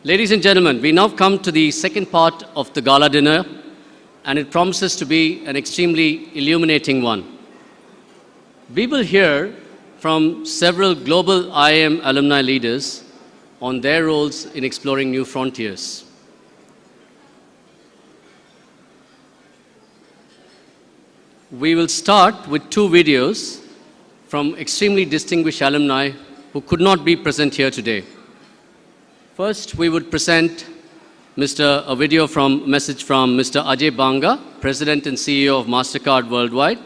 Ladies and gentlemen, we now come to the second part of the gala dinner, and it promises to be an extremely illuminating one. We will hear from several global IIM alumni leaders on their roles in exploring new frontiers. We will start with two videos from extremely distinguished alumni who could not be present here today. First, we would present a video message from Mr.Ajay Banga, President and CEO of Mastercard Worldwide.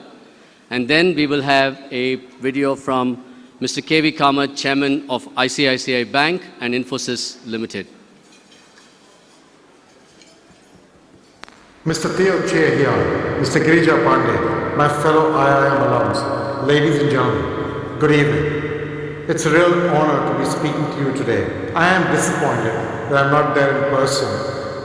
And then we will have a video from Mr.K. Kamath, Chairman of ICICI Bank and Infosys Limited. Mr. Theo Che here, Mr. Girija Pandey, my fellow IIM alums, ladies and gentlemen, good evening. It's a real honor to be speaking to you today. I am disappointed that I'm not there in person,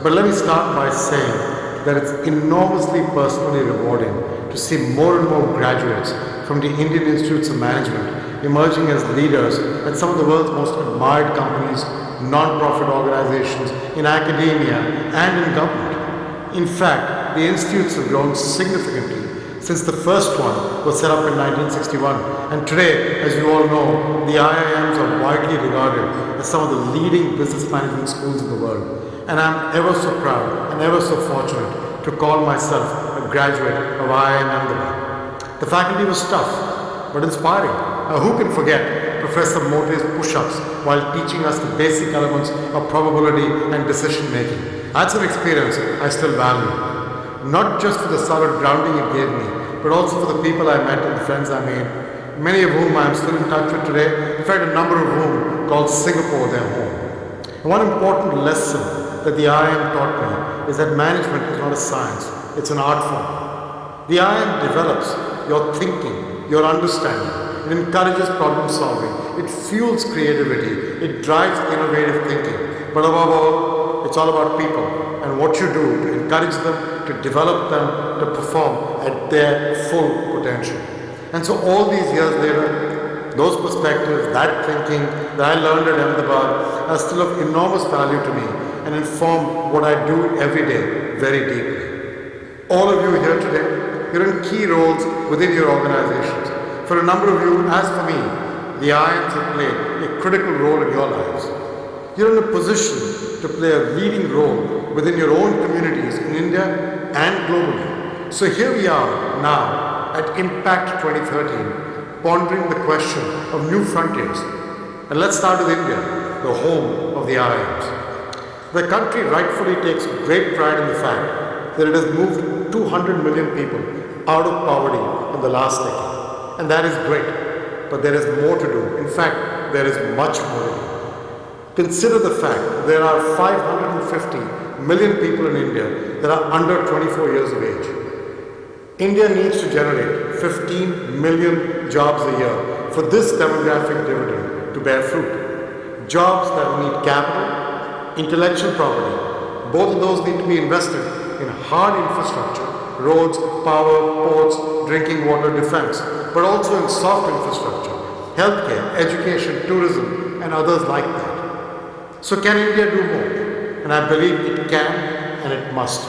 but let me start by saying that it's enormously personally rewarding to see more and more graduates from the Indian Institutes of Management emerging as leaders at some of the world's most admired companies, non-profit organizations, in academia and in government. In fact, the institutes have grown significantly since the first one was set up in 1961. And today, as you all know, the IIMs are widely regarded as some of the leading business management schools in the world. And I'm ever so proud and ever so fortunate to call myself a graduate of IIM Alumni. The faculty was tough, but inspiring. Who can forget Professor Mote's push-ups while teaching us the basic elements of probability and decision making? That's an experience I still value. Not just for the solid grounding it gave me, but also for the people I met and the friends I made, many of whom I am still in touch with today, in fact a number of whom called Singapore their home. And one important lesson that the IIM taught me is that management is not a science, it's an art form. The IIM develops your thinking, your understanding, it encourages problem solving, it fuels creativity, it drives innovative thinking, but above all, it's all about people and what you do to encourage them, to develop them, to perform at their full potential. And so all these years later, those perspectives, that thinking that I learned at Ahmedabad are still of enormous value to me and inform what I do every day very deeply. All of you here today, you're in key roles within your organizations. For a number of you, as for me, the IIMs have played a critical role in your lives. You're in a position to play a leading role within your own communities in India and globally. So here we are now at Impact 2013, pondering the question of new frontiers. And let's start with India, the home of the IIMs. The country rightfully takes great pride in the fact that it has moved 200 million people out of poverty in the last decade. And that is great, but there is more to do. In fact, there is much more to do. Consider the fact that there are 550 million people in India that are under 24 years of age. India needs to generate 15 million jobs a year for this demographic dividend to bear fruit. Jobs that need capital, intellectual property. Both of those need to be invested in hard infrastructure, roads, power, ports, drinking water, defense, but also in soft infrastructure, healthcare, education, tourism, and others like that. So can India do more? And I believe it can and it must.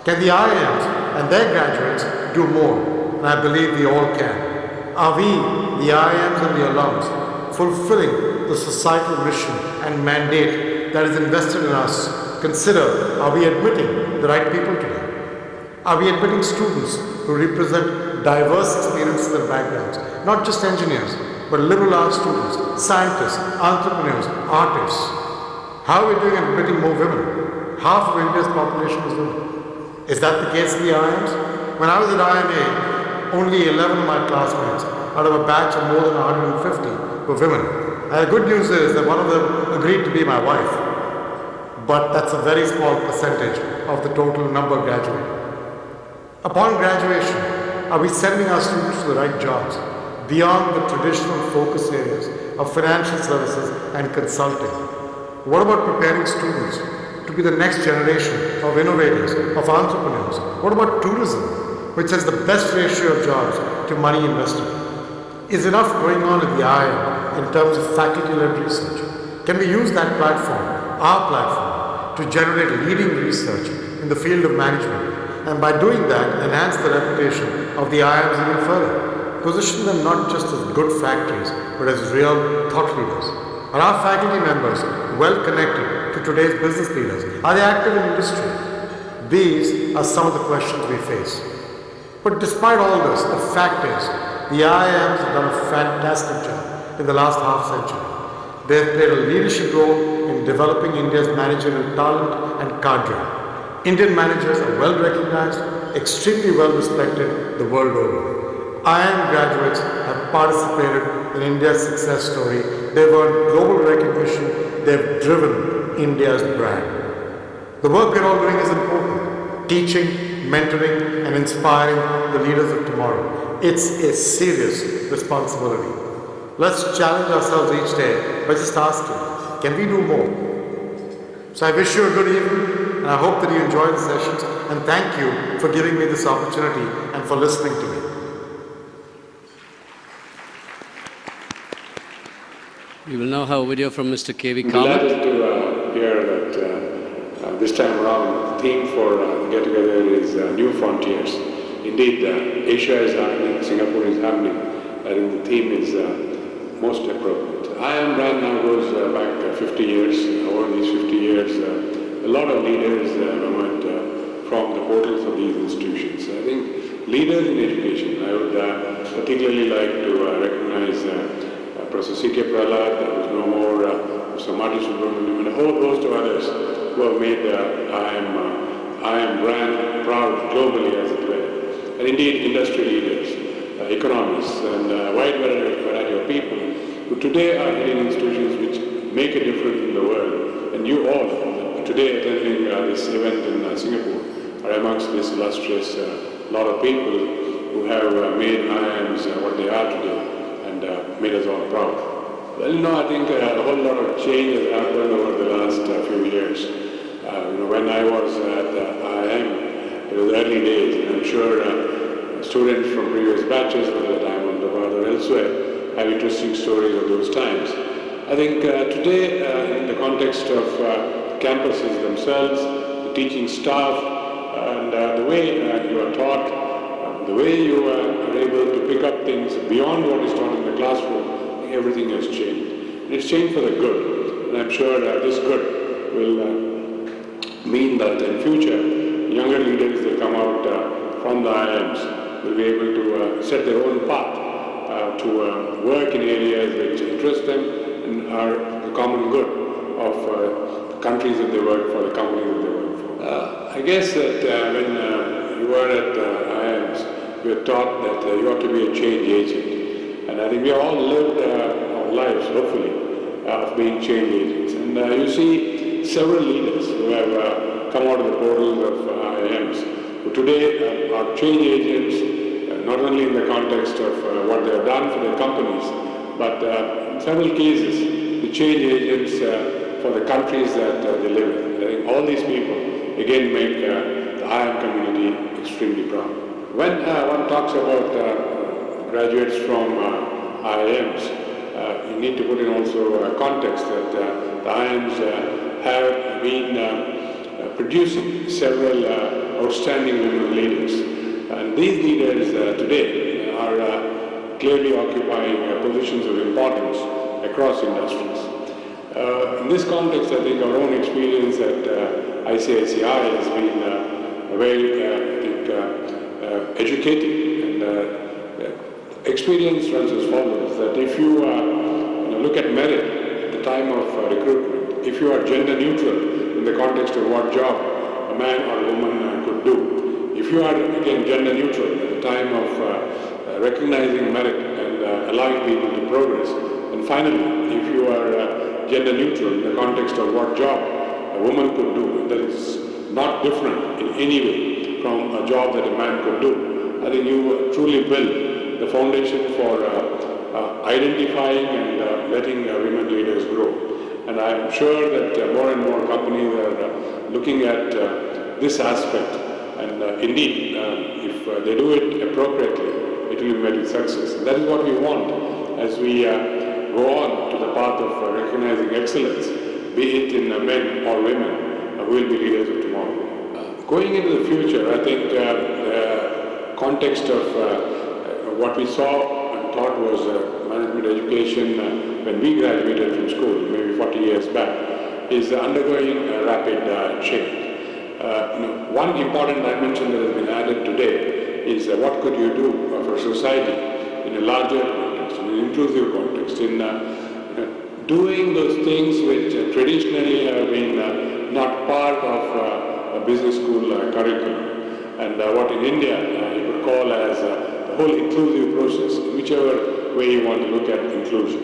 Can the IIMs and their graduates do more? And I believe we all can. Are we, the IIMs and the alums, fulfilling the societal mission and mandate that is invested in us? Consider, are we admitting the right people today? Are we admitting students who represent diverse experiences and backgrounds? Not just engineers, but liberal arts students, scientists, entrepreneurs, artists. How are we doing admitting more women? Half of India's population is women. Is that the case in the IIMs? When I was at IMA, only 11 of my classmates out of a batch of more than 150 were women. And the good news is that one of them agreed to be my wife. But that's a very small percentage of the total number graduating. Upon graduation, are we sending our students to the right jobs beyond the traditional focus areas of financial services and consulting? What about preparing students to be the next generation of innovators, of entrepreneurs? What about tourism, which has the best ratio of jobs to money invested? Is enough going on at the IIM in terms of faculty-led research? Can we use that platform, our platform to generate leading research in the field of management, and by doing that, enhance the reputation of the IIMs even further. Position them not just as good factories, but as real thought leaders. Are our faculty members well connected to today's business leaders? Are they active in industry? These are some of the questions we face. But despite all this, the fact is, the IIMs have done a fantastic job in the last half century. They have played a leadership role in developing India's managerial talent and cadre. Indian managers are well recognized, extremely well respected the world over. IIM graduates have participated in India's success story. They've earned global recognition. They've driven India's brand. The work we're all doing is important. Teaching, mentoring, and inspiring the leaders of tomorrow. It's a serious responsibility. Let's challenge ourselves each day by just asking, can we do more? So I wish you a good evening, and I hope that you enjoy the sessions, and thank you for giving me this opportunity and for listening to me. We will now have a video from Mr. K. I'm delighted to hear that this time around the theme for the get-together is New Frontiers. Indeed, Asia is happening, Singapore is happening. I think the theme is most appropriate. IIM brand now goes back 50 years. Over these 50 years, a lot of leaders emerged from the portals of these institutions. I think leaders in education, I would particularly like to recognize Professor C.K. Prahlad, there was no more, Samati Subramaniam, and a whole host of others who have made IIM brand proud globally, as it were. And indeed, industry leaders, economists, and a wide variety of people who today are heading institutions which make a difference in the world. And you all, today attending this event in Singapore, are amongst this illustrious lot of people who have made IIMs what they are today, and made us all proud. Well, I think a whole lot of change has happened over the last few years. When I was at IIM, it was early days, and I'm sure students from previous batches, whether at Ahmedabad or elsewhere, have interesting stories of those times. I think today, in the context of campuses themselves, the teaching staff, and the way you are taught, the way you are able to pick up things beyond what is taught in the classroom, everything has changed. And it's changed for the good. And I'm sure this good will mean that in future, younger leaders that come out from the IIMs will be able to set their own path to work in areas which interest them and are the common good of the countries that they work for, the companies that they work for. I guess that when you are at IIMs, you are taught that you have to be a change agent. And I think we have all lived our lives, hopefully, of being change agents. And you see several leaders who have come out of the portals of IIMs, who today are change agents, not only in the context of what they have done for their companies, but in several cases, the change agents for the countries that they live in. I think all these people, again, make the IIM community extremely proud. When one talks about graduates from IIMs, you need to put in also context that the IIMs have been producing several outstanding women leaders. And these leaders today are clearly occupying positions of importance across industries. In this context, I think our own experience at ICICI has been very, educating. And experience runs as follows, that if you look at merit at the time of recruitment, if you are gender neutral in the context of what job a man or a woman could do, if you are, again, gender neutral at the time of recognizing merit and allowing people to progress, and finally, if you are gender neutral in the context of what job a woman could do, that is not different in any way from a job that a man could do, I think you truly build the foundation for identifying and letting women leaders grow. And I'm sure that more and more companies are looking at this aspect. And indeed, if they do it appropriately, it will be met with success. And that is what we want as we go on to the path of recognizing excellence, be it in men or women, who will be leaders of tomorrow. Going into the future, I think the context of what we saw and thought was management education when we graduated from school, maybe 40 years back, is undergoing a rapid change. One important dimension that has been added today is what could you do for society in a larger context, in an inclusive context, in doing those things which traditionally have been not part of a business school curriculum, and what in India you could call as the whole inclusive process, in whichever way you want to look at inclusion.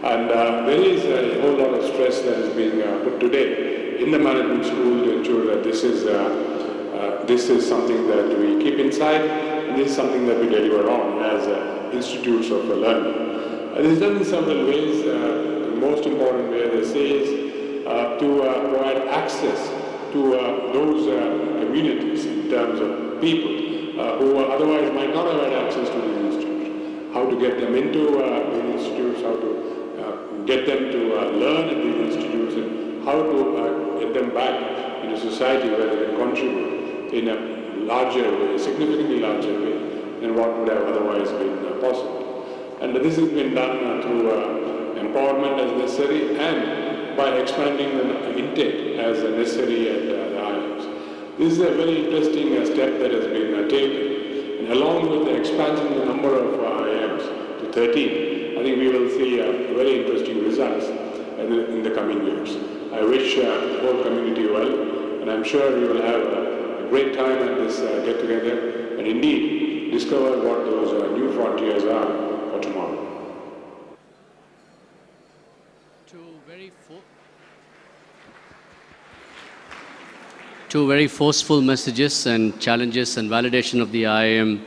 And there is a whole lot of stress that is being put today in the management school to ensure that this is something that we keep inside, and this is something that we deliver on as institutes of learning. This is done in several ways. The most important way, they say, is to provide access to those communities in terms of people who otherwise might not have had access to these institutes. How to get them into these institutes, how to get them to learn at these institutes, and how to get them back into society where they can contribute in a larger way, significantly larger way than what would have otherwise been possible. And this has been done through empowerment as necessary and by expanding the intake as necessary at the IIMs. This is a very interesting step that has been taken, and along with the expansion of the number of IIMs to 13, I think we will see very interesting results in the coming years. I wish the whole community well, and I'm sure we will have a great time at this get-together, and indeed discover what those new frontiers are for tomorrow. Two very forceful messages and challenges and validation of the IIM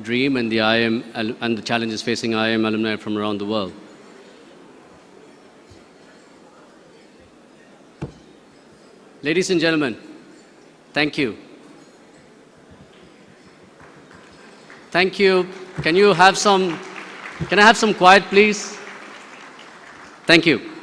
dream and the IIM and the challenges facing IIM alumni from around the world. Ladies and gentlemen, thank you. Thank you. Can I have some quiet, please? Thank you.